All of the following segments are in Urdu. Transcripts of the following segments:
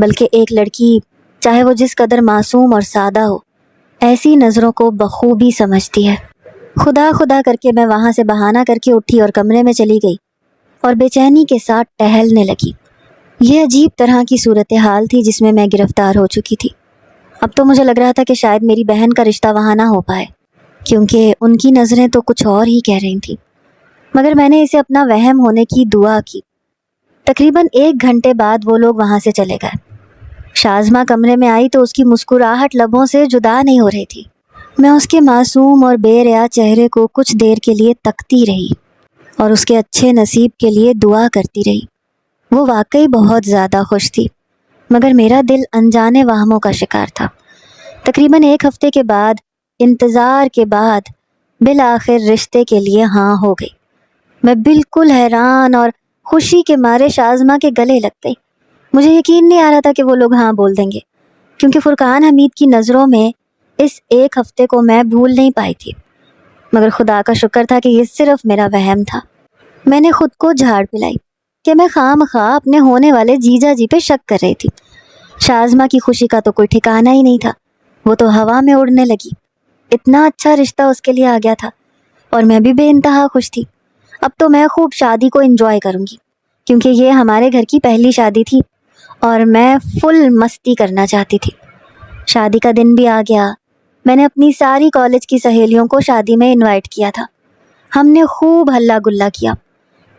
بلکہ ایک لڑکی چاہے وہ جس قدر معصوم اور سادہ ہو ایسی نظروں کو بخوبی سمجھتی ہے۔ خدا خدا کر کے میں وہاں سے بہانہ کر کے اٹھی اور کمرے میں چلی گئی اور بے چینی کے ساتھ ٹہلنے لگی۔ یہ عجیب طرح کی صورتحال تھی جس میں گرفتار ہو چکی تھی۔ اب تو مجھے لگ رہا تھا کہ شاید میری بہن کا رشتہ وہاں نہ ہو پائے، کیونکہ ان کی نظریں تو کچھ اور ہی کہہ رہی تھیں، مگر میں نے اسے اپنا وہم ہونے کی دعا کی۔ تقریباً 1 گھنٹے بعد وہ لوگ وہاں سے چلے گئے۔ شازمہ کمرے میں آئی تو اس کی مسکراہٹ لبوں سے جدا نہیں ہو رہی تھی۔ میں اس کے معصوم اور بے ریا چہرے کو کچھ دیر کے لیے تکتی رہی اور اس کے اچھے نصیب کے لیے دعا کرتی رہی۔ وہ واقعی بہت زیادہ خوش تھی، مگر میرا دل انجانے وہموں کا شکار تھا۔ تقریباً 1 ہفتے کے بعد، انتظار کے بعد، بالآخر رشتے کے لیے ہاں ہو گئی۔ میں بالکل حیران اور خوشی کے مارے شازمہ کے گلے لگ گئی۔ مجھے یقین نہیں آ رہا تھا کہ وہ لوگ ہاں بول دیں گے، کیونکہ فرقان حمید کی نظروں میں اس 1 ہفتے کو میں بھول نہیں پائی تھی، مگر خدا کا شکر تھا کہ یہ صرف میرا وہم تھا۔ میں نے خود کو جھاڑ پلائی کہ میں خواہ اپنے ہونے والے جیجا جی پہ شک کر رہی تھی۔ شازمہ کی خوشی کا تو کوئی ٹھکانہ ہی نہیں تھا، وہ تو ہوا میں اڑنے لگی۔ اتنا اچھا رشتہ اس کے لیے آ گیا تھا اور میں بھی بے انتہا خوش تھی۔ اب تو میں خوب شادی کو انجوائے کروں گی، کیونکہ یہ ہمارے گھر کی پہلی شادی تھی اور میں فل مستی کرنا چاہتی تھی۔ شادی کا دن بھی آ گیا۔ میں نے اپنی ساری کالج کی سہیلیوں کو شادی میں انوائٹ کیا تھا۔ ہم نے خوب ہلا گلا کیا،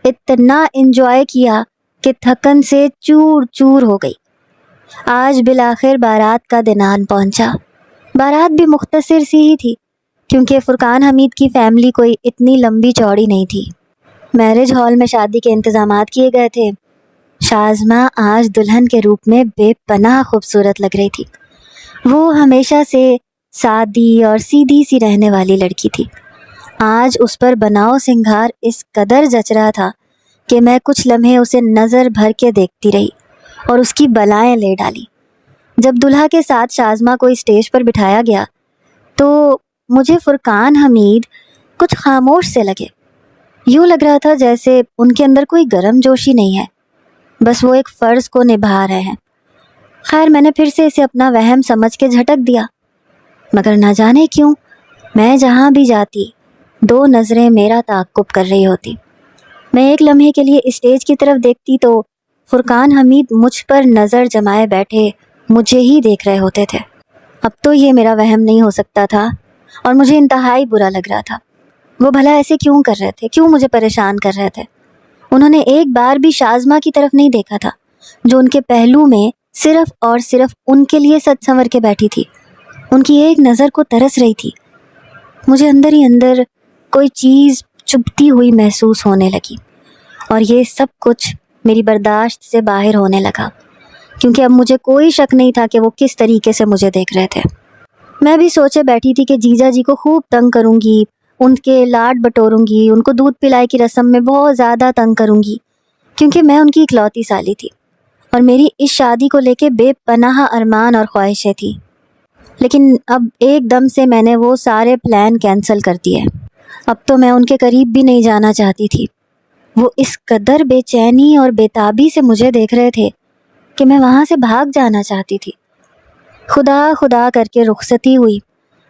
اتنا انجوائے کیا کہ تھکن سے چور چور ہو گئی۔ آج بالآخر بارات کا دن آن پہنچا۔ بارات بھی مختصر سی ہی تھی، کیونکہ فرقان حمید کی فیملی کوئی اتنی لمبی چوڑی نہیں تھی۔ میرج ہال میں شادی کے انتظامات کیے گئے تھے۔ شازمہ آج دلہن کے روپ میں بے پناہ خوبصورت لگ رہی تھی۔ وہ ہمیشہ سے سادی اور سیدھی سی رہنے والی لڑکی تھی۔ آج اس پر بناؤ سنگھار اس قدر جچ رہا تھا کہ میں کچھ لمحے اسے نظر بھر کے دیکھتی رہی اور اس کی بلائیں لے ڈالی۔ جب دلہا کے ساتھ شازمہ کو اسٹیج پر بٹھایا گیا تو مجھے فرقان حمید کچھ خاموش سے لگے۔ یوں لگ رہا تھا جیسے ان کے اندر کوئی گرم جوشی نہیں ہے، بس وہ ایک فرض کو نبھا رہے ہیں۔ خیر، میں نے پھر سے اسے اپنا وہم سمجھ کے جھٹک دیا، مگر نہ جانے کیوں میں جہاں بھی جاتی 2 نظریں میرا تعاقب کر رہی ہوتی۔ میں ایک لمحے کے لیے اسٹیج کی طرف دیکھتی تو فرقان حمید مجھ پر نظر جمائے بیٹھے مجھے ہی دیکھ رہے ہوتے تھے۔ اب تو یہ میرا وہم نہیں ہو سکتا تھا اور مجھے انتہائی برا لگ رہا تھا۔ وہ بھلا ایسے کیوں کر رہے تھے؟ کیوں مجھے پریشان کر رہے تھے؟ انہوں نے ایک بار بھی شازمہ کی طرف نہیں دیکھا تھا، جو ان کے پہلو میں صرف اور صرف ان کے لیے سج سنور کے بیٹھی تھی۔ ان کی ایک نظر کو ترس رہی تھی۔ مجھے اندر ہی اندر کوئی چیز چبھتی ہوئی محسوس ہونے لگی اور یہ سب کچھ میری برداشت سے باہر ہونے لگا، کیونکہ اب مجھے کوئی شک نہیں تھا کہ وہ کس طریقے سے مجھے دیکھ رہے تھے۔ میں بھی سوچے بیٹھی تھی کہ جیجا جی کو خوب تنگ کروں گی، ان کے لاڈ بٹوروں گی، ان کو دودھ پلائی کی رسم میں بہت زیادہ تنگ کروں گی، کیونکہ میں ان کی اکلوتی سالی تھی اور میری اس شادی کو لے کے بے پناہ ارمان اور خواہشیں تھیں۔ لیکن اب ایک دم سے میں نے وہ سارے پلان کینسل کر دیے۔ اب تو میں ان کے قریب بھی نہیں جانا چاہتی تھی۔ وہ اس قدر بے چینی اور بے تابی سے مجھے دیکھ رہے تھے کہ میں وہاں سے بھاگ جانا چاہتی تھی۔ خدا خدا کر کے رخصتی ہوئی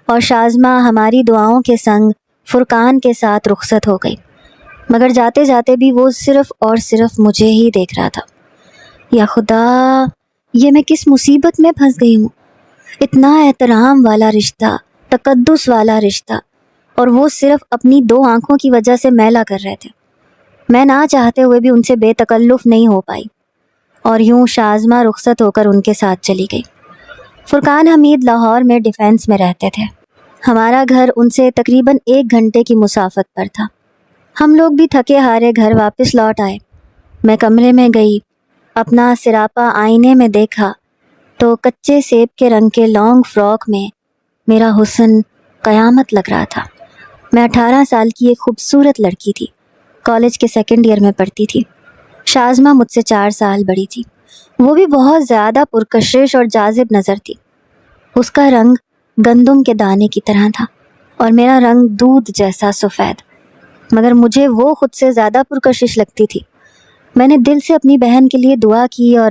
اور شازمہ ہماری دعاؤں کے سنگ فرقان کے ساتھ رخصت ہو گئی، مگر جاتے جاتے بھی وہ صرف اور صرف مجھے ہی دیکھ رہا تھا۔ یا خدا، یہ میں کس مصیبت میں پھنس گئی ہوں؟ اتنا احترام والا رشتہ، تقدس والا رشتہ، اور وہ صرف اپنی 2 آنکھوں کی وجہ سے میلا کر رہے تھے۔ میں نہ چاہتے ہوئے بھی ان سے بے تکلف نہیں ہو پائی اور یوں شازمہ رخصت ہو کر ان کے ساتھ چلی گئی۔ فرقان حمید لاہور میں ڈیفینس میں رہتے تھے۔ ہمارا گھر ان سے تقریباً 1 گھنٹے کی مسافت پر تھا۔ ہم لوگ بھی تھکے ہارے گھر واپس لوٹ آئے۔ میں کمرے میں گئی، اپنا سراپا آئینے میں دیکھا تو کچے سیب کے رنگ کے لانگ فراک میں میرا حسن قیامت لگ رہا تھا۔ میں 18 سال کی ایک خوبصورت لڑکی تھی، کالج کے 2nd ایئر میں پڑھتی تھی۔ شازمہ مجھ سے 4 سال بڑی تھی۔ وہ بھی بہت زیادہ پرکشش اور جاذب نظر تھی۔ اس کا رنگ گندم کے دانے کی طرح تھا اور میرا رنگ دودھ جیسا سفید، مگر مجھے وہ خود سے زیادہ پرکشش لگتی تھی۔ میں نے دل سے اپنی بہن کے لیے دعا کی اور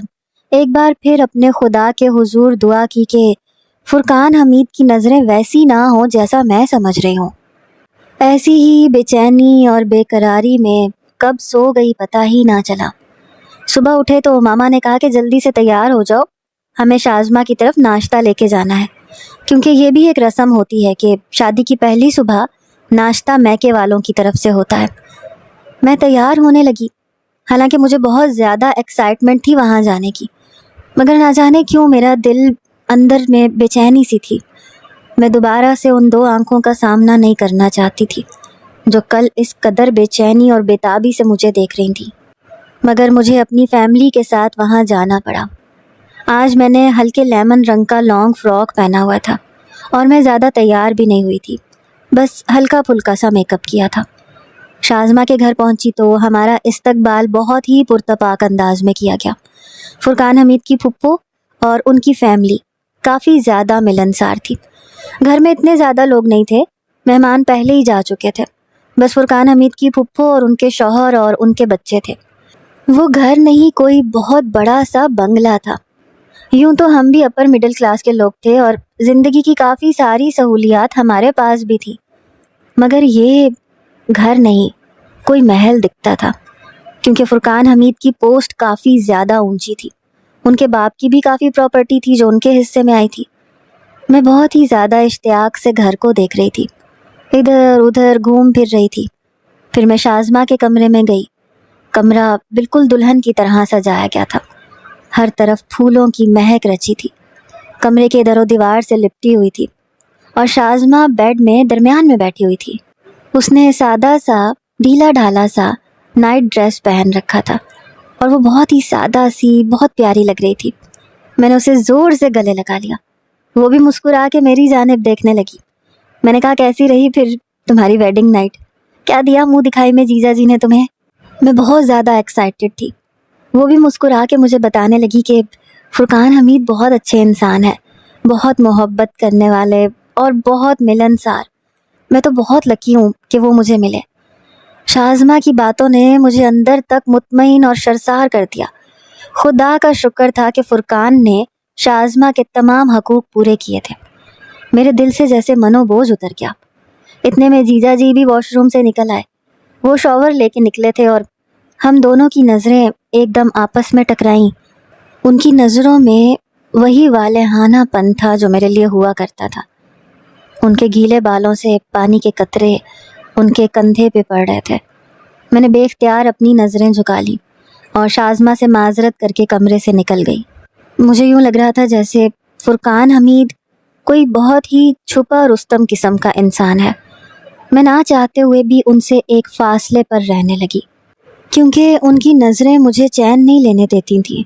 ایک بار پھر اپنے خدا کے حضور دعا کی کہ فرقان حمید کی نظریں ویسی نہ ہوں جیسا میں سمجھ رہی ہوں۔ ایسی ہی بے چینی اور بے قراری میں کب سو گئی پتہ ہی نہ چلا۔ صبح اٹھے تو ماما نے کہا کہ جلدی سے تیار ہو جاؤ، ہمیں شازمہ کی طرف ناشتہ لے کے جانا ہے، کیونکہ یہ بھی ایک رسم ہوتی ہے کہ شادی کی پہلی صبح ناشتہ میکے والوں کی طرف سے ہوتا ہے۔ میں تیار ہونے لگی، حالانکہ مجھے بہت زیادہ ایکسائٹمنٹ تھی وہاں جانے کی، مگر نہ جانے کیوں میرا دل اندر میں بے چینی سی تھی۔ میں دوبارہ سے ان دو آنکھوں کا سامنا نہیں کرنا چاہتی تھی جو کل اس قدر بے چینی اور بے تابی سے مجھے دیکھ رہی تھی، مگر مجھے اپنی فیملی کے ساتھ وہاں جانا پڑا۔ آج میں نے ہلکے لیمن رنگ کا لانگ فراک پہنا ہوا تھا اور میں زیادہ تیار بھی نہیں ہوئی تھی، بس ہلکا پھلکا سا میک اپ کیا تھا۔ شازمہ کے گھر پہنچی تو ہمارا استقبال بہت ہی پرتپاک انداز میں کیا گیا۔ فرقان حمید کی پھپھو اور ان کی فیملی کافی زیادہ ملنسار تھی۔ گھر میں اتنے زیادہ لوگ نہیں تھے، مہمان پہلے ہی جا چکے تھے، بس فرقان حمید کی پھپھو اور ان کے شوہر اور ان کے بچے تھے۔ وہ گھر نہیں، کوئی بہت بڑا سا بنگلہ تھا۔ یوں تو ہم بھی اپر مڈل کلاس کے لوگ تھے اور زندگی کی کافی ساری سہولیات ہمارے پاس بھی تھی، مگر یہ گھر نہیں، کوئی محل دکھتا تھا، کیونکہ فرقان حمید کی پوسٹ کافی زیادہ اونچی تھی۔ ان کے باپ کی بھی کافی پراپرٹی تھی جو ان کے حصے میں آئی تھی۔ میں بہت ہی زیادہ اشتیاق سے گھر کو دیکھ رہی تھی، ادھر ادھر گھوم پھر رہی تھی۔ پھر میں شازمہ کے کمرے میں گئی۔ کمرہ بالکل دلہن کی طرح سجایا گیا تھا، ہر طرف پھولوں کی مہک رچی تھی، کمرے کے در و دیوار سے لپٹی ہوئی تھی، اور شازمہ بیڈ میں درمیان میں بیٹھی ہوئی تھی۔ اس نے سادہ سا ڈھیلا ڈھالا سا نائٹ ڈریس پہن رکھا تھا اور وہ بہت ہی سادہ سی بہت پیاری لگ رہی تھی۔ میں نے اسے زور سے گلے لگا لیا، وہ بھی مسکرا کے میری جانب دیکھنے لگی۔ میں نے کہا کیسی رہی پھر تمہاری ویڈنگ نائٹ؟ کیا دیا منہ دکھائی میں جیجا جی نے تمہیں؟ میں بہت زیادہ ایکسائٹڈ تھی۔ وہ بھی مسکرا کے مجھے بتانے لگی کہ فرقان حمید بہت اچھے انسان ہے، بہت محبت کرنے والے اور بہت ملنسار۔ میں تو بہت لکی ہوں کہ وہ مجھے ملے۔ شازمہ کی باتوں نے مجھے اندر تک مطمئن اور شرسار کر دیا۔ خدا کا شکر تھا کہ فرقان نے شازمہ کے تمام حقوق پورے کیے تھے۔ میرے دل سے جیسے منو بوجھ اتر گیا۔ اتنے میں جیجا جی بھی واش روم سے نکل آئے۔ وہ شاور لے کے نکلے تھے اور ہم دونوں کی نظریں ایک دم آپس میں ٹکرائیں۔ ان کی نظروں میں وہی والہانہ پن تھا جو میرے لیے ہوا کرتا تھا۔ ان کے گیلے بالوں سے پانی کے قطرے ان کے کندھے پہ پڑ رہے تھے۔ میں نے بے اختیار اپنی نظریں جھکا لی اور شازمہ سے معذرت کر کے کمرے سے نکل گئی۔ مجھے یوں لگ رہا تھا جیسے فرقان حمید کوئی بہت ہی چھپا رستم قسم کا انسان ہے۔ میں نہ چاہتے ہوئے بھی ان سے ایک فاصلے پر رہنے لگی، کیونکہ ان کی نظریں مجھے چین نہیں لینے دیتی تھیں،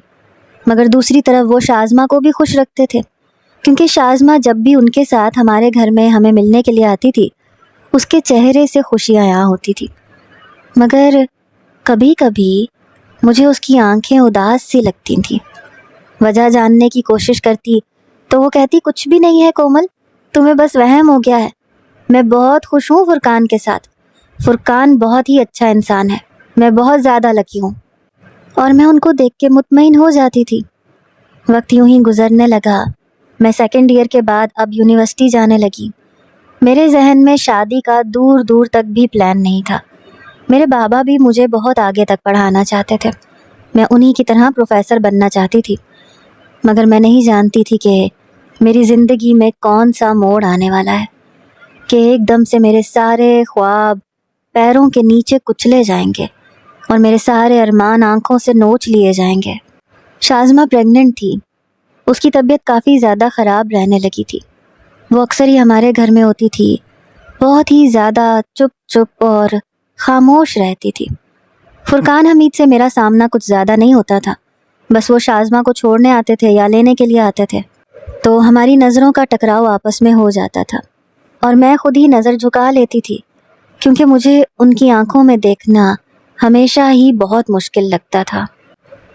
مگر دوسری طرف وہ شازمہ کو بھی خوش رکھتے تھے، کیونکہ شازمہ جب بھی ان کے ساتھ ہمارے گھر میں ہمیں ملنے کے لیے آتی تھی اس کے چہرے سے خوشی عیاں ہوتی تھی، مگر کبھی کبھی مجھے اس کی آنکھیں اداس سی لگتی تھیں۔ وجہ جاننے کی کوشش کرتی تو وہ کہتی کچھ بھی نہیں ہے کومل، تمہیں بس وہم ہو گیا ہے، میں بہت خوش ہوں فرقان کے ساتھ، فرقان بہت ہی اچھا انسان ہے، میں بہت زیادہ لکی ہوں۔ اور میں ان کو دیکھ کے مطمئن ہو جاتی تھی۔ وقت یوں ہی گزرنے لگا۔ میں سیکنڈ ایئر کے بعد اب یونیورسٹی جانے لگی۔ میرے ذہن میں شادی کا دور دور تک بھی پلان نہیں تھا۔ میرے بابا بھی مجھے بہت آگے تک پڑھانا چاہتے تھے، میں انہی کی طرح پروفیسر بننا چاہتی تھی، مگر میں نہیں جانتی تھی کہ میری زندگی میں کون سا موڑ آنے والا ہے، کہ ایک دم سے میرے سارے خواب پیروں کے نیچے کچلے جائیں گے اور میرے سارے ارمان آنکھوں سے نوچ لیے جائیں گے۔ شازمہ پریگننٹ تھی، اس کی طبیعت کافی زیادہ خراب رہنے لگی تھی۔ وہ اکثر ہی ہمارے گھر میں ہوتی تھی، بہت ہی زیادہ چپ چپ اور خاموش رہتی تھی۔ فرقان حمید سے میرا سامنا کچھ زیادہ نہیں ہوتا تھا، بس وہ شازمہ کو چھوڑنے آتے تھے یا لینے کے لیے آتے تھے تو ہماری نظروں کا ٹکراؤ آپس میں ہو جاتا تھا، اور میں خود ہی نظر جھکا لیتی تھی، کیونکہ مجھے ان کی آنکھوں میں دیکھنا ہمیشہ ہی بہت مشکل لگتا تھا۔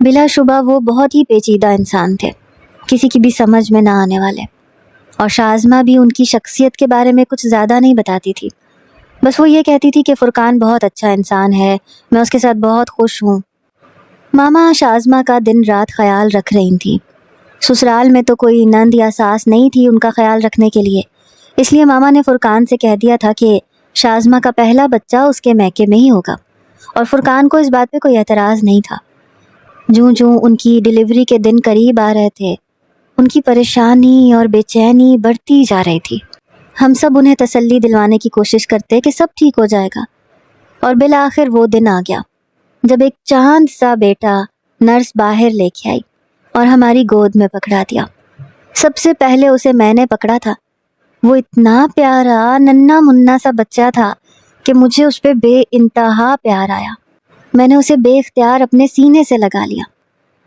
بلا شبہ وہ بہت ہی پیچیدہ انسان تھے، کسی کی بھی سمجھ میں نہ آنے والے، اور شازمہ بھی ان کی شخصیت کے بارے میں کچھ زیادہ نہیں بتاتی تھی، بس وہ یہ کہتی تھی کہ فرقان بہت اچھا انسان ہے، میں اس کے ساتھ بہت خوش ہوں۔ ماما شازمہ کا دن رات خیال رکھ رہی تھیں۔ سسرال میں تو کوئی نند یا ساس نہیں تھی ان کا خیال رکھنے کے لیے، اس لیے ماما نے فرقان سے کہہ دیا تھا کہ شازمہ کا پہلا بچہ اس کے میکے میں ہی ہوگا، اور فرقان کو اس بات پہ کوئی اعتراض نہیں تھا۔ جوں جوں ان کی ڈیلیوری کے دن قریب آ رہے تھے، ان کی پریشانی اور بے چینی بڑھتی جا رہی تھی۔ ہم سب انہیں تسلی دلوانے کی کوشش کرتے کہ سب ٹھیک ہو جائے گا، اور بالآخر وہ دن آ گیا جب ایک چاند سا بیٹا نرس باہر لے کے آئی اور ہماری گود میں پکڑا دیا۔ سب سے پہلے اسے میں نے پکڑا تھا۔ وہ اتنا پیارا ننھا منا سا بچہ تھا کہ مجھے اس پہ بے انتہا پیار آیا۔ میں نے اسے بے اختیار اپنے سینے سے لگا لیا۔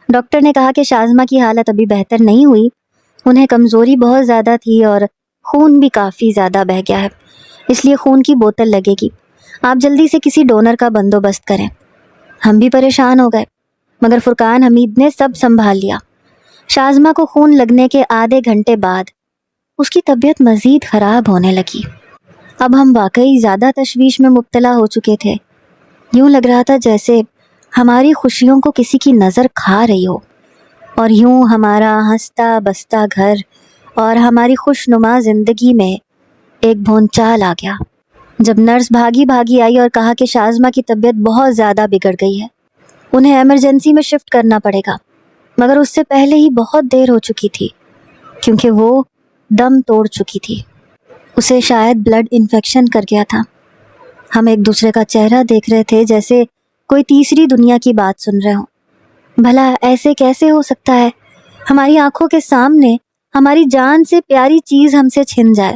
ڈاکٹر نے کہا کہ شازمہ کی حالت ابھی بہتر نہیں ہوئی، انہیں کمزوری بہت زیادہ تھی اور خون بھی کافی زیادہ بہہ گیا ہے، اس لیے خون کی بوتل لگے گی، آپ جلدی سے کسی ڈونر کا بندوبست کریں۔ ہم بھی پریشان ہو گئے، مگر فرقان حمید نے سب سنبھال لیا۔ شازمہ کو خون لگنے کے آدھے گھنٹے بعد اس کی طبیعت مزید خراب ہونے لگی۔ اب ہم واقعی زیادہ تشویش میں مبتلا ہو چکے تھے۔ یوں لگ رہا تھا جیسے ہماری خوشیوں کو کسی کی نظر کھا رہی ہو، اور یوں ہمارا ہنستا بستا گھر اور ہماری خوش نما زندگی میں ایک بھونچال آ گیا جب نرس بھاگی بھاگی آئی اور کہا کہ شازمہ کی طبیعت بہت زیادہ بگڑ گئی ہے، انہیں ایمرجنسی میں شفٹ کرنا پڑے گا، مگر اس سے پہلے ہی بہت دیر ہو چکی تھی کیونکہ وہ دم توڑ چکی تھی۔ اسے شاید بلڈ انفیکشن کر گیا تھا۔ ہم ایک دوسرے کا چہرہ دیکھ رہے تھے جیسے کوئی تیسری دنیا کی بات سن رہے ہوں۔ بھلا ایسے کیسے ہو سکتا ہے ہماری آنکھوں کے سامنے ہماری جان سے پیاری چیز ہم سے چھن جائے؟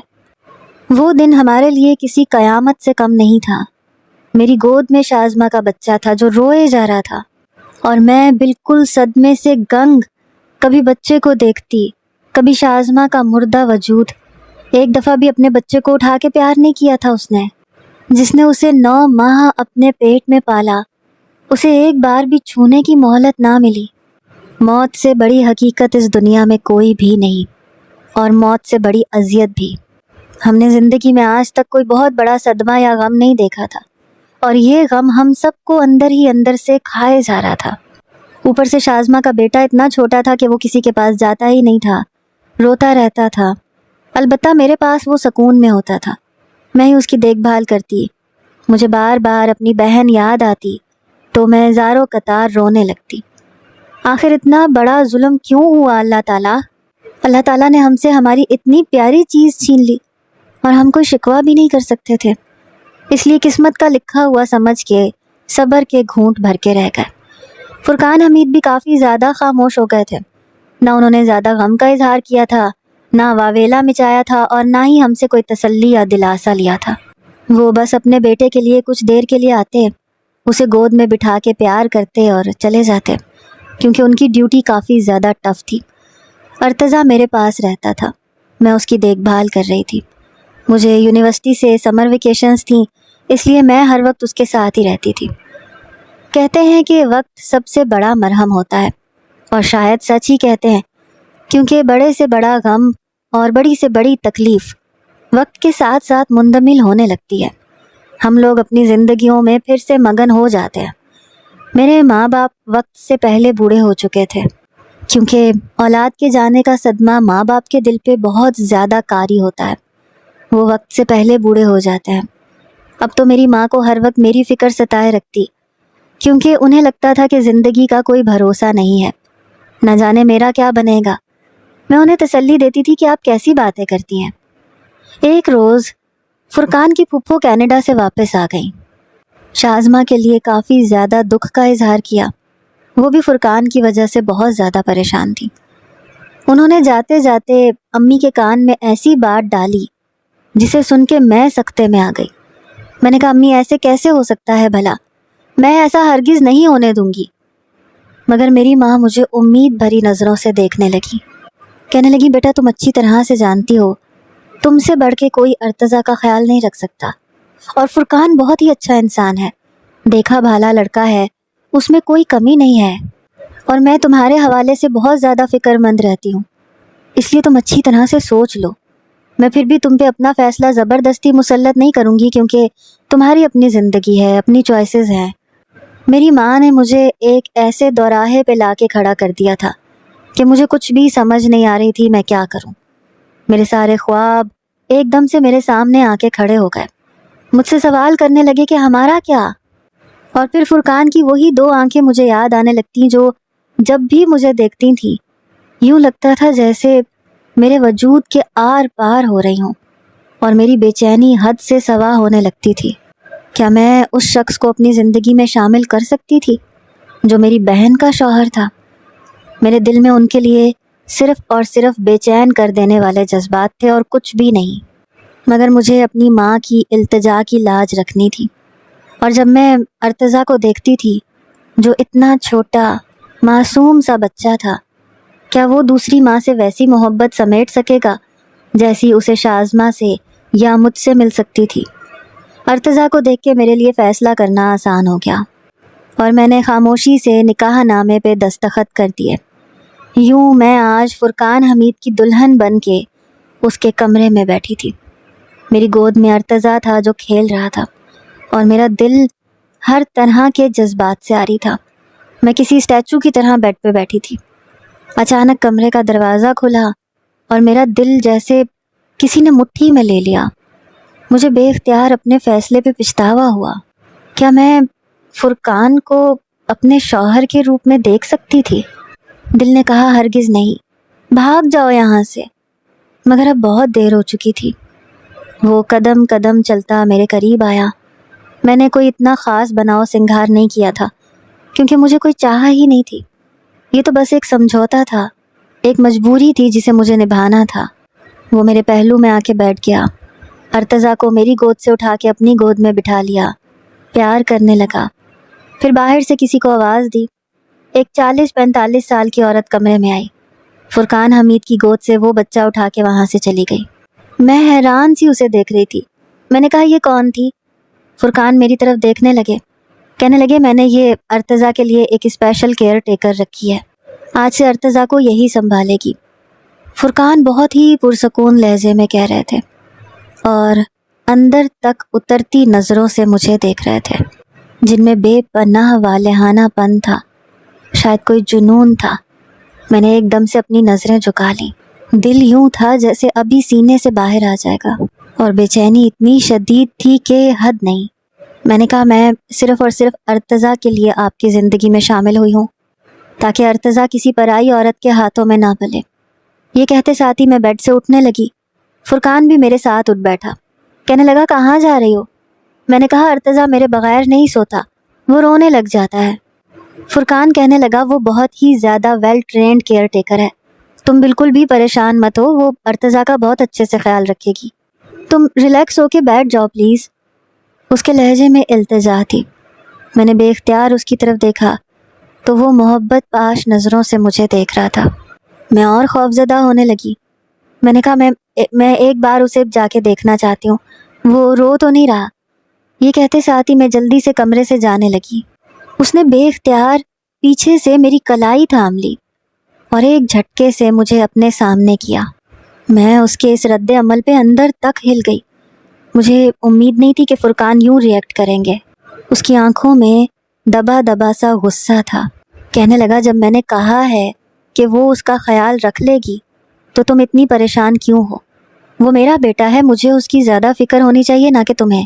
وہ دن ہمارے لیے کسی قیامت سے کم نہیں تھا۔ میری گود میں شازمہ کا بچہ تھا جو روئے جا رہا تھا، اور میں بالکل صدمے سے گنگ کبھی بچے کو دیکھتی، کبھی شازمہ کا مردہ وجود۔ ایک دفعہ بھی اپنے بچے کو اٹھا کے پیار نہیں کیا تھا اس نے، جس نے اسے 9 ماہ اپنے پیٹ میں پالا، اسے ایک بار بھی چھونے کی مہلت نہ ملی۔ موت سے بڑی حقیقت اس دنیا میں کوئی بھی نہیں، اور موت سے بڑی اذیت بھی۔ ہم نے زندگی میں آج تک کوئی بہت بڑا صدمہ یا غم نہیں دیکھا تھا، اور یہ غم ہم سب کو اندر ہی اندر سے کھائے جا رہا تھا۔ اوپر سے شازمہ کا بیٹا اتنا چھوٹا تھا کہ وہ کسی کے پاس جاتا ہی نہیں تھا، روتا رہتا تھا۔ البتہ میرے پاس وہ سکون میں ہوتا تھا، میں ہی اس کی دیکھ بھال کرتی۔ مجھے بار بار اپنی بہن یاد آتی تو میں زاروں قطار رونے لگتی۔ آخر اتنا بڑا ظلم کیوں ہوا اللہ تعالیٰ نے ہم سے ہماری اتنی پیاری چیز چھین لی، اور ہم کوئی شکوہ بھی نہیں کر سکتے تھے۔ اس لیے قسمت کا لکھا ہوا سمجھ کے صبر کے گھونٹ بھر کے رہ گئے۔ فرقان حمید بھی کافی زیادہ خاموش ہو گئے تھے، نہ انہوں نے زیادہ غم کا اظہار کیا تھا، نہ واویلا مچایا تھا، اور نہ ہی ہم سے کوئی تسلی یا دلاسا لیا تھا۔ وہ بس اپنے بیٹے کے لیے کچھ دیر کے لیے آتے، اسے گود میں بٹھا کے پیار کرتے اور چلے جاتے، کیونکہ ان کی ڈیوٹی کافی زیادہ ٹف تھی۔ ارتضیٰ میرے پاس رہتا تھا، میں اس کی دیکھ بھال کر رہی تھی۔ مجھے یونیورسٹی سے سمر ویکیشنز تھیں، اس لیے میں ہر وقت اس کے ساتھ ہی رہتی تھی۔ کہتے ہیں کہ وقت سب سے بڑا مرہم ہوتا ہے، اور شاید سچ ہی کہتے ہیں، کیونکہ بڑے سے بڑا غم اور بڑی سے بڑی تکلیف وقت کے ساتھ ساتھ مندمل ہونے لگتی ہے۔ ہم لوگ اپنی زندگیوں میں پھر سے مگن ہو جاتے ہیں۔ میرے ماں باپ وقت سے پہلے بوڑھے ہو چکے تھے، کیونکہ اولاد کے جانے کا صدمہ ماں باپ کے دل پہ بہت زیادہ کاری ہوتا ہے۔ وہ وقت سے پہلے بوڑھے ہو جاتے ہیں۔ اب تو میری ماں کو ہر وقت میری فکر ستائے رکھتی، کیونکہ انہیں لگتا تھا کہ زندگی کا کوئی بھروسہ نہیں ہے، نہ جانے میرا کیا بنے گا۔ میں انہیں تسلی دیتی تھی کہ آپ کیسی باتیں کرتی ہیں۔ ایک روز فرقان کی پھپھو کینیڈا سے واپس آ گئیں۔ شازمہ کے لیے کافی زیادہ دکھ کا اظہار کیا، وہ بھی فرقان کی وجہ سے بہت زیادہ پریشان تھی۔ انہوں نے جاتے جاتے امی کے کان میں ایسی بات ڈالی جسے سن کے میں سکتے میں آ گئی۔ میں نے کہا امی ایسے کیسے ہو سکتا ہے بھلا، میں ایسا ہرگز نہیں ہونے دوں گی۔ مگر میری ماں مجھے امید بھری نظروں سے دیکھنے لگی، کہنے لگی بیٹا تم اچھی طرح سے جانتی ہو تم سے بڑھ کے کوئی ارتضیٰ کا خیال نہیں رکھ سکتا، اور فرقان بہت ہی اچھا انسان ہے، دیکھا بھالا لڑکا ہے، اس میں کوئی کمی نہیں ہے، اور میں تمہارے حوالے سے بہت زیادہ فکر مند رہتی ہوں، اس لیے تم اچھی طرح سے سوچ لو۔ میں پھر بھی تم پہ اپنا فیصلہ زبردستی مسلط نہیں کروں گی، کیونکہ تمہاری اپنی زندگی ہے، اپنی چوائسیز ہیں۔ میری ماں نے مجھے ایک ایسے دوراہے پہ لا کے کھڑا کر دیا تھا کہ مجھے کچھ بھی سمجھ نہیں آ رہی تھی میں کیا کروں۔ میرے سارے خواب ایک دم سے میرے سامنے آ کے کھڑے ہو گئے۔ مجھ سے سوال کرنے لگے کہ ہمارا کیا؟ اور پھر فرقان کی وہی دو آنکھیں مجھے یاد آنے لگتی جو جب بھی مجھے دیکھتی تھیں یوں لگتا تھا جیسے میرے وجود کے آر پار ہو رہی ہوں، اور میری بے چینی حد سے سوا ہونے لگتی تھی۔ کیا میں اس شخص کو اپنی زندگی میں شامل کر سکتی تھی جو میری بہن کا شوہر تھا؟ میرے دل میں ان کے لیے صرف اور صرف بے چین کر دینے والے جذبات تھے اور کچھ بھی نہیں، مگر مجھے اپنی ماں کی التجا کی لاج رکھنی تھی۔ اور جب میں ارتضیٰ کو دیکھتی تھی جو اتنا چھوٹا معصوم سا بچہ تھا، کیا وہ دوسری ماں سے ویسی محبت سمیٹ سکے گا جیسی اسے شازمہ سے یا مجھ سے مل سکتی تھی؟ ارتضیٰ کو دیکھ کے میرے لیے فیصلہ کرنا آسان ہو گیا، اور میں نے خاموشی سے نکاح نامے پہ دستخط کر دیے۔ یوں میں آج فرقان حمید کی دلہن بن کے اس کے کمرے میں بیٹھی تھی۔ میری گود میں ارتضیٰ تھا جو کھیل رہا تھا، اور میرا دل ہر طرح کے جذبات سے آری تھا۔ میں کسی اسٹیچو کی طرح بیڈ پہ بیٹھی تھی۔ اچانک کمرے کا دروازہ کھلا اور میرا دل جیسے کسی نے مٹھی میں لے لیا۔ مجھے بے اختیار اپنے فیصلے پہ پچھتاوا ہوا۔ کیا میں فرقان کو اپنے شوہر کے روپ میں دیکھ سکتی تھی؟ دل نے کہا ہرگز نہیں، بھاگ جاؤ یہاں سے، مگر اب بہت دیر ہو چکی تھی۔ وہ قدم قدم چلتا میرے قریب آیا۔ میں نے کوئی اتنا خاص بناؤ سنگھار نہیں کیا تھا کیونکہ مجھے کوئی چاہ ہی نہیں تھی۔ یہ تو بس ایک سمجھوتا تھا، ایک مجبوری تھی جسے مجھے نبھانا تھا۔ وہ میرے پہلو میں آ کے بیٹھ گیا، ارتضیٰ کو میری گود سے اٹھا کے اپنی گود میں بٹھا لیا، پیار کرنے لگا۔ پھر باہر سے کسی کو آواز دی۔ ایک 40-45 سال کی عورت کمرے میں آئی۔ فرقان حمید کی گود سے وہ بچہ اٹھا کے وہاں سے چلی گئی۔ میں حیران سی اسے دیکھ رہی تھی۔ میں نے کہا یہ کون تھی؟ فرقان میری طرف دیکھنے لگے، کہنے لگے میں نے یہ ارتضیٰ کے لیے ایک اسپیشل کیئر ٹیکر رکھی ہے، آج سے ارتضیٰ کو یہی سنبھالے گی۔ فرقان بہت ہی پرسکون لہجے میں کہہ رہے تھے اور اندر تک اترتی نظروں سے مجھے دیکھ رہے تھے جن میں بے پناہ والہانہ پن تھا، شاید کوئی جنون تھا۔ میں نے ایک دم سے اپنی نظریں جھکا لیں۔ دل یوں تھا جیسے ابھی سینے سے باہر آ جائے گا، اور بے چینی اتنی شدید تھی کہ حد نہیں۔ میں نے کہا میں صرف اور صرف ارتضیٰ کے لیے آپ کی زندگی میں شامل ہوئی ہوں تاکہ ارتضیٰ کسی پرائی عورت کے ہاتھوں میں نہ پلے۔ یہ کہتے ساتھ ہی میں بیڈ سے اٹھنے لگی۔ فرقان بھی میرے ساتھ اٹھ بیٹھا، کہنے لگا کہاں جا رہی ہو؟ میں نے کہا ارتضیٰ میرے بغیر نہیں سوتا، وہ رونے لگ جاتا ہے۔ فرقان کہنے لگا وہ بہت ہی زیادہ ویل ٹرینڈ کیئر ٹیکر ہے، تم بالکل بھی پریشان مت ہو، وہ ارتضیٰ کا بہت اچھے سے خیال رکھے گی، تم ریلیکس ہو کے بیٹھ جاؤ پلیز۔ اس کے لہجے میں التجا تھی۔ میں نے بے اختیار اس کی طرف دیکھا تو وہ محبت پاش نظروں سے مجھے دیکھ رہا تھا۔ میں اور خوفزدہ ہونے لگی۔ میں نے کہا میں ایک بار اسے جا کے دیکھنا چاہتی ہوں، وہ رو تو نہیں رہا؟ یہ کہتے ساتھ ہی میں جلدی سے کمرے سے جانے لگی۔ اس نے بے اختیار پیچھے سے میری کلائی تھام لی اور ایک جھٹکے سے مجھے اپنے سامنے کیا۔ میں اس کے اس رد عمل پہ اندر تک ہل گئی۔ مجھے امید نہیں تھی کہ فرقان یوں ریئیکٹ کریں گے۔ اس کی آنکھوں میں دبا دبا سا غصہ تھا۔ کہنے لگا جب میں نے کہا ہے کہ وہ اس کا خیال رکھ لے گی تو تم اتنی پریشان کیوں ہو؟ وہ میرا بیٹا ہے، مجھے اس کی زیادہ فکر ہونی چاہیے نہ کہ تمہیں۔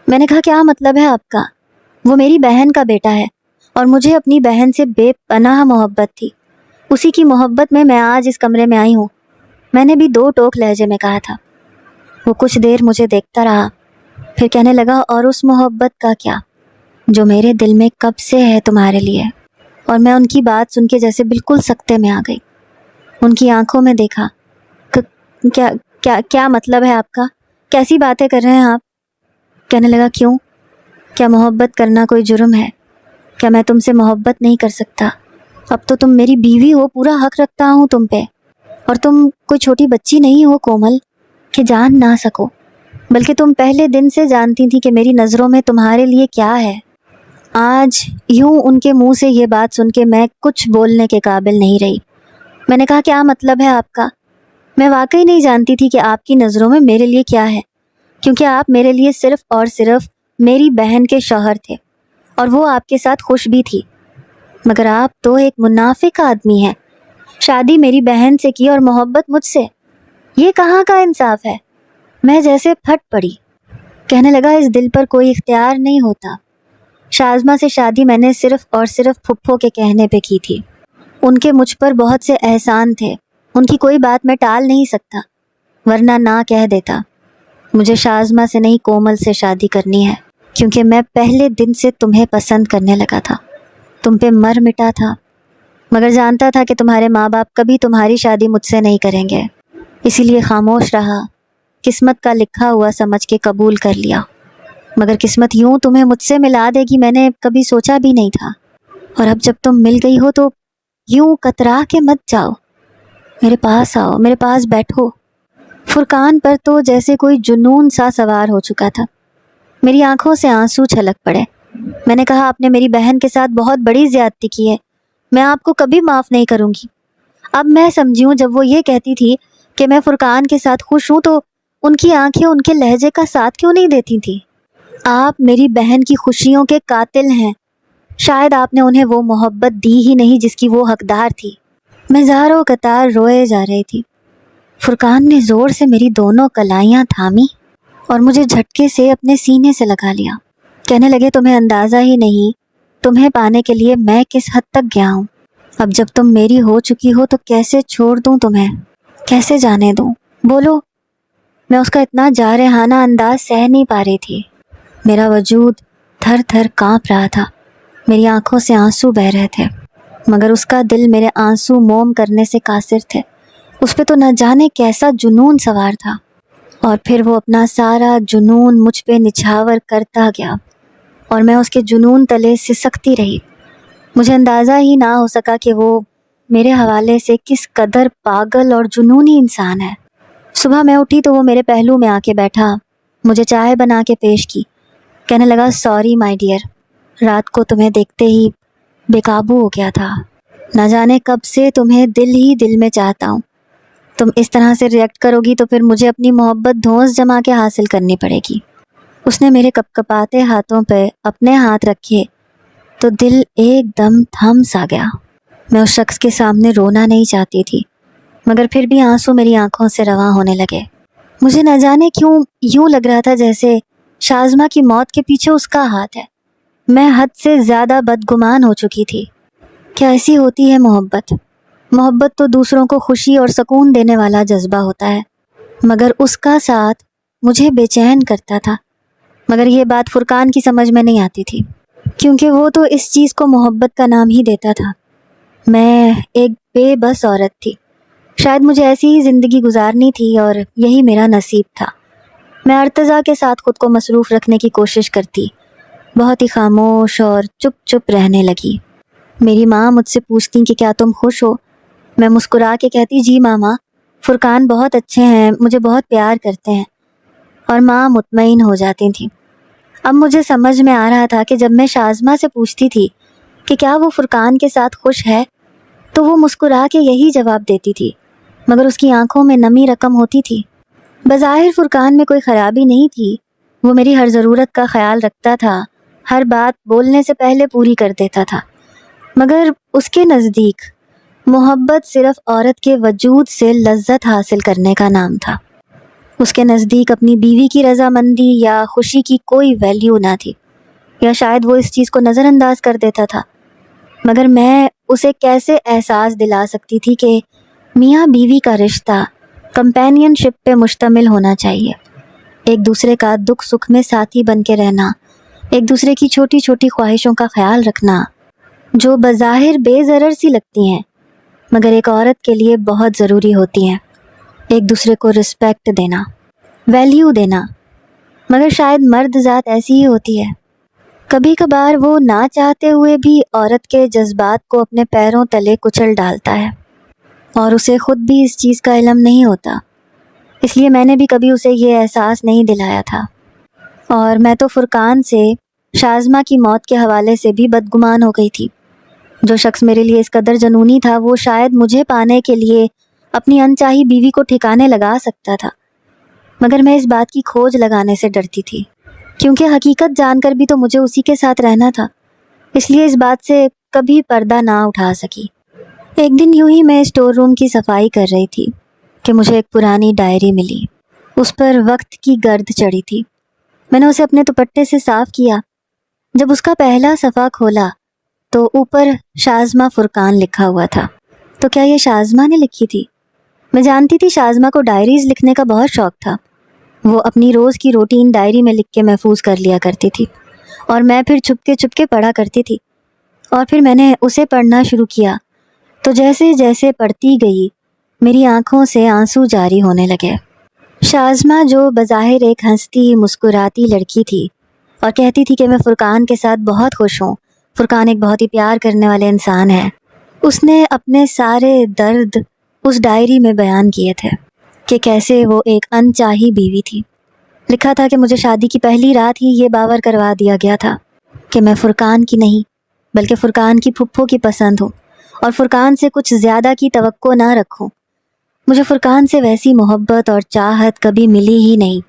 میں نے کہا کیا مطلب ہے آپ کا؟ وہ میری بہن کا بیٹا ہے اور مجھے اپنی بہن سے بے پناہ محبت تھی، اسی کی محبت میں آج اس کمرے میں آئی ہوں، میں نے بھی 2 ٹوک لہجے میں کہا تھا۔ وہ کچھ دیر مجھے دیکھتا رہا، پھر کہنے لگا اور اس محبت کا کیا جو میرے دل میں کب سے ہے تمہارے لیے؟ اور میں ان کی بات سن کے جیسے بالکل سکتے میں آ گئی۔ ان کی آنکھوں میں دیکھا۔ کیا کیا کیا مطلب ہے آپ کا؟ کیسی باتیں کر رہے ہیں آپ؟ کہنے لگا کیوں؟ کیا محبت کرنا کوئی جرم ہے؟ کیا میں تم سے محبت نہیں کر سکتا؟ اب تو تم میری بیوی ہو، پورا حق رکھتا ہوں تم پہ، اور تم کوئی چھوٹی بچی نہیں ہو کومل کہ جان نہ سکو، بلکہ تم پہلے دن سے جانتی تھی کہ میری نظروں میں تمہارے لیے کیا ہے۔ آج یوں ان کے منہ سے یہ بات سن کے میں کچھ بولنے کے قابل نہیں رہی۔ میں نے کہا کیا مطلب ہے آپ کا؟ میں واقعی نہیں جانتی تھی کہ آپ کی نظروں میں میرے لیے کیا ہے، کیونکہ آپ میرے لیے صرف اور صرف میری بہن کے شوہر تھے، اور وہ آپ کے ساتھ خوش بھی تھی، مگر آپ تو ایک منافق آدمی ہیں۔ شادی میری بہن سے کی اور محبت مجھ سے، یہ کہاں کا انصاف ہے؟ میں جیسے پھٹ پڑی، کہنے لگا اس دل پر کوئی اختیار نہیں ہوتا۔ شازمہ سے شادی میں نے صرف اور صرف پھپھو کے کہنے پہ کی تھی۔ ان کے مجھ پر بہت سے احسان تھے، ان کی کوئی بات میں ٹال نہیں سکتا، ورنہ نہ کہہ دیتا۔ مجھے شازمہ سے نہیں کومل سے شادی کرنی ہے، کیونکہ میں پہلے دن سے تمہیں پسند کرنے لگا تھا، تم پہ مر مٹا تھا، مگر جانتا تھا کہ تمہارے ماں باپ کبھی تمہاری شادی مجھ سے نہیں کریں گے، اسی لیے خاموش رہا، قسمت کا لکھا ہوا سمجھ کے قبول کر لیا۔ مگر قسمت یوں تمہیں مجھ سے ملا دے گی میں نے کبھی سوچا بھی نہیں تھا، اور اب جب تم مل گئی ہو تو یوں کترا کے مت جاؤ، میرے پاس آؤ، میرے پاس بیٹھو۔ فرقان پر تو جیسے کوئی جنون سا سوار ہو چکا تھا، میری آنکھوں سے آنسو چھلک پڑے۔ میں نے کہا آپ نے میری بہن کے ساتھ بہت بڑی زیادتی کی ہے، میں آپ کو کبھی معاف نہیں کروں گی۔ اب میں سمجھی ہوں جب وہ یہ کہتی تھی کہ میں فرقان کے ساتھ خوش ہوں تو ان کی آنکھیں ان کے لہجے کا ساتھ کیوں نہیں دیتی تھی؟ آپ میری بہن کی خوشیوں کے قاتل ہیں، شاید آپ نے انہیں وہ محبت دی ہی نہیں جس کی وہ حقدار تھی۔ میں زاروں قطار روئے جا رہی تھی۔ فرقان نے زور سے میری دونوں کلائیاں تھامی اور مجھے جھٹکے سے اپنے سینے سے لگا لیا، کہنے لگے تمہیں اندازہ ہی نہیں تمہیں پانے کے لیے میں کس حد تک گیا ہوں۔ اب جب تم میری ہو چکی ہو تو کیسے چھوڑ دوں تمہیں، کیسے جانے دوں؟ بولو۔ میں اس کا اتنا جارحانہ انداز سہ نہیں پا رہی تھی، میرا وجود تھر تھر کانپ رہا تھا، میری آنکھوں سے آنسو بہہ رہے تھے، مگر اس کا دل میرے آنسو موم کرنے سے قاصر تھے۔ اس پہ تو نہ جانے کیسا جنون سوار تھا، اور پھر وہ اپنا سارا جنون مجھ پہ نچھاور کرتا گیا اور میں اس کے جنون تلے سسکتی رہی۔ مجھے اندازہ ہی نہ ہو سکا کہ وہ میرے حوالے سے کس قدر پاگل اور جنونی انسان ہے۔ صبح میں اٹھی تو وہ میرے پہلو میں آ کے بیٹھا، مجھے چائے بنا کے پیش کی، کہنے لگا سوری مائی ڈیئر، رات کو تمہیں دیکھتے ہی بے قابو ہو گیا تھا، نہ جانے کب سے تمہیں دل ہی دل میں چاہتا ہوں، تم اس طرح سے ریئیکٹ کرو گی تو پھر مجھے اپنی محبت دھونس جما کے حاصل کرنی پڑے گی۔ اس نے میرے کپ کپاتے ہاتھوں پہ اپنے ہاتھ رکھے تو دل ایک دم تھم سا گیا۔ میں اس شخص کے سامنے رونا نہیں چاہتی تھی، مگر پھر بھی آنسو میری آنکھوں سے رواں ہونے لگے۔ مجھے نہ جانے کیوں یوں لگ رہا تھا جیسے شازمہ کی موت کے پیچھے اس کا ہاتھ ہے۔ میں حد سے زیادہ بدگمان ہو چکی تھی۔ کیا ایسی ہوتی ہے محبت؟ محبت تو دوسروں کو خوشی اور سکون دینے والا جذبہ ہوتا ہے، مگر اس کا ساتھ مجھے بے چین کرتا تھا۔ مگر یہ بات فرقان کی سمجھ میں نہیں آتی تھی، کیونکہ وہ تو اس چیز کو محبت کا نام ہی دیتا تھا۔ میں ایک بے بس عورت تھی، شاید مجھے ایسی ہی زندگی گزارنی تھی اور یہی میرا نصیب تھا۔ میں ارتضیٰ کے ساتھ خود کو مصروف رکھنے کی کوشش کرتی، بہت ہی خاموش اور چپ چپ رہنے لگی۔ میری ماں مجھ سے پوچھتی کہ کیا تم خوش ہو؟ میں مسکرا کے کہتی جی ماما، فرقان بہت اچھے ہیں، مجھے بہت پیار کرتے ہیں، اور ماں مطمئن ہو جاتی تھیں۔ اب مجھے سمجھ میں آ رہا تھا کہ جب میں شازمہ سے پوچھتی تھی کہ کیا وہ فرقان کے ساتھ خوش ہے تو وہ مسکرا کے یہی جواب دیتی تھی، مگر اس کی آنکھوں میں نمی رقم ہوتی تھی۔ بظاہر فرقان میں کوئی خرابی نہیں تھی، وہ میری ہر ضرورت کا خیال رکھتا تھا، ہر بات بولنے سے پہلے پوری کر دیتا تھا، مگر اس کے نزدیک محبت صرف عورت کے وجود سے لذت حاصل کرنے کا نام تھا۔ اس کے نزدیک اپنی بیوی کی رضامندی یا خوشی کی کوئی ویلیو نہ تھی، یا شاید وہ اس چیز کو نظر انداز کر دیتا تھا، مگر میں اسے کیسے احساس دلا سکتی تھی کہ میاں بیوی کا رشتہ کمپینین شپ پہ مشتمل ہونا چاہیے، ایک دوسرے کا دکھ سکھ میں ساتھی بن کے رہنا، ایک دوسرے کی چھوٹی چھوٹی خواہشوں کا خیال رکھنا، جو بظاہر بے ضرر سی لگتی ہیں مگر ایک عورت کے لیے بہت ضروری ہوتی ہیں، ایک دوسرے کو رسپیکٹ دینا، ویلیو دینا۔ مگر شاید مرد ذات ایسی ہی ہوتی ہے، کبھی کبھار وہ نہ چاہتے ہوئے بھی عورت کے جذبات کو اپنے پیروں تلے کچل ڈالتا ہے، اور اسے خود بھی اس چیز کا علم نہیں ہوتا، اس لیے میں نے بھی کبھی اسے یہ احساس نہیں دلایا تھا۔ اور میں تو فرقان سے شازمہ کی موت کے حوالے سے بھی بدگمان ہو گئی تھی۔ جو شخص میرے لیے اس قدر جنونی تھا وہ شاید مجھے پانے کے لیے اپنی انچاہی بیوی کو ٹھکانے لگا سکتا تھا، مگر میں اس بات کی کھوج لگانے سے ڈرتی تھی، کیونکہ حقیقت جان کر بھی تو مجھے اسی کے ساتھ رہنا تھا، اس لیے اس بات سے کبھی پردہ نہ اٹھا سکی۔ ایک دن یوں ہی میں اسٹور روم کی صفائی کر رہی تھی کہ مجھے ایک پرانی ڈائری ملی۔ اس پر وقت کی گرد چڑھی تھی۔ میں نے اسے اپنے دوپٹے سے صاف کیا۔ جب اس کا پہلا صفحہ کھولا تو اوپر شازمہ فرقان لکھا ہوا تھا۔ تو کیا یہ شازمہ نے لکھی تھی؟ میں جانتی تھی شازمہ کو ڈائریز لکھنے کا بہت شوق تھا۔ وہ اپنی روز کی روٹین ڈائری میں لکھ کے محفوظ کر لیا کرتی تھی اور میں پھر چھپ کے پڑھا کرتی تھی۔ اور پھر میں نے اسے پڑھنا شروع کیا تو جیسے جیسے پڑھتی گئی میری آنکھوں سے آنسو جاری ہونے لگے۔ شازمہ جو بظاہر ایک ہنستی مسکراتی لڑکی تھی اور کہتی تھی کہ میں فرقان کے ساتھ بہت خوش ہوں، فرقان ایک بہت ہی پیار کرنے والے انسان ہے، اس نے اپنے سارے درد اس ڈائری میں بیان کیے تھے کہ کیسے وہ ایک انچاہی بیوی تھی۔ لکھا تھا کہ مجھے شادی کی پہلی رات ہی یہ باور کروا دیا گیا تھا کہ میں فرقان کی نہیں بلکہ فرقان کی پھپھو کی پسند ہوں اور فرقان سے کچھ زیادہ کی توقع نہ رکھوں۔ مجھے فرقان سے ویسی محبت اور چاہت کبھی ملی ہی نہیں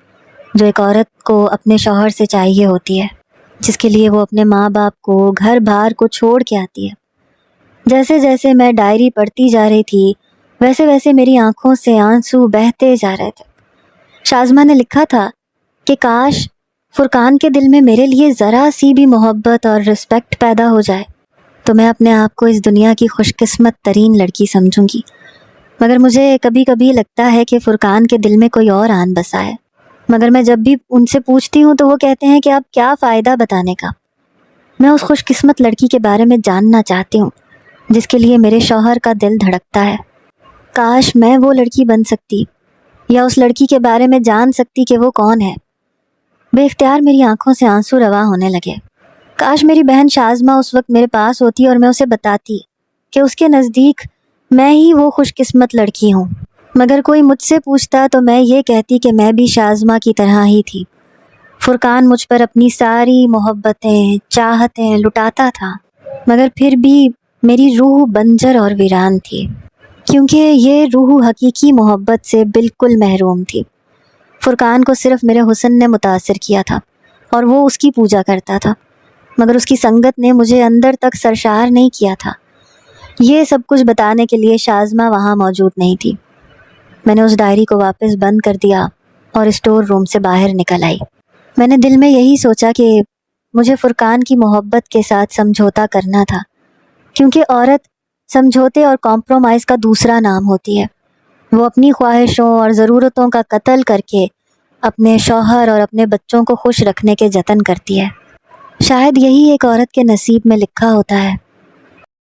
جو ایک عورت کو اپنے شوہر سے چاہیے ہوتی ہے، جس کے لیے وہ اپنے ماں باپ کو، گھر بار کو چھوڑ کے آتی ہے۔ جیسے جیسے میں ڈائری پڑھتی جا رہی تھی ویسے ویسے میری آنکھوں سے آنسو بہتے جا رہے تھے۔ شازمہ نے لکھا تھا کہ کاش فرقان کے دل میں میرے لیے ذرا سی بھی محبت اور رسپیکٹ پیدا ہو جائے تو میں اپنے آپ کو اس دنیا کی خوش قسمت ترین لڑکی سمجھوں گی، مگر مجھے کبھی کبھی لگتا ہے کہ فرقان کے دل میں کوئی اور آن بسا ہے، مگر میں جب بھی ان سے پوچھتی ہوں تو وہ کہتے ہیں کہ اب کیا فائدہ بتانے کا۔ میں اس خوش قسمت لڑکی کے بارے میں جاننا چاہتی ہوں جس کے لیے میرے شوہر کا دل دھڑکتا ہے۔ کاش میں وہ لڑکی بن سکتی یا اس لڑکی کے بارے میں جان سکتی کہ وہ کون ہے۔ بے اختیار میری آنکھوں سے آنسو رواں ہونے لگے۔ کاش میری بہن شازمہ اس وقت میرے پاس ہوتی اور میں اسے بتاتی کہ اس کے نزدیک میں ہی وہ خوش قسمت لڑکی ہوں، مگر کوئی مجھ سے پوچھتا تو میں یہ کہتی کہ میں بھی شازمہ کی طرح ہی تھی۔ فرقان مجھ پر اپنی ساری محبتیں، چاہتیں لٹاتا تھا، مگر پھر بھی میری روح بنجر اور ویران تھی، کیونکہ یہ روح حقیقی محبت سے بالکل محروم تھی۔ فرقان کو صرف میرے حسن نے متاثر کیا تھا اور وہ اس کی پوجا کرتا تھا، مگر اس کی سنگت نے مجھے اندر تک سرشار نہیں کیا تھا۔ یہ سب کچھ بتانے کے لیے شازمہ وہاں موجود نہیں تھی۔ میں نے اس ڈائری کو واپس بند کر دیا اور اسٹور روم سے باہر نکل آئی۔ میں نے دل میں یہی سوچا کہ مجھے فرقان کی محبت کے ساتھ سمجھوتا کرنا تھا، کیونکہ عورت سمجھوتے اور کمپرومائز کا دوسرا نام ہوتی ہے۔ وہ اپنی خواہشوں اور ضرورتوں کا قتل کر کے اپنے شوہر اور اپنے بچوں کو خوش رکھنے کے جتن کرتی ہے۔ شاید یہی ایک عورت کے نصیب میں لکھا ہوتا ہے۔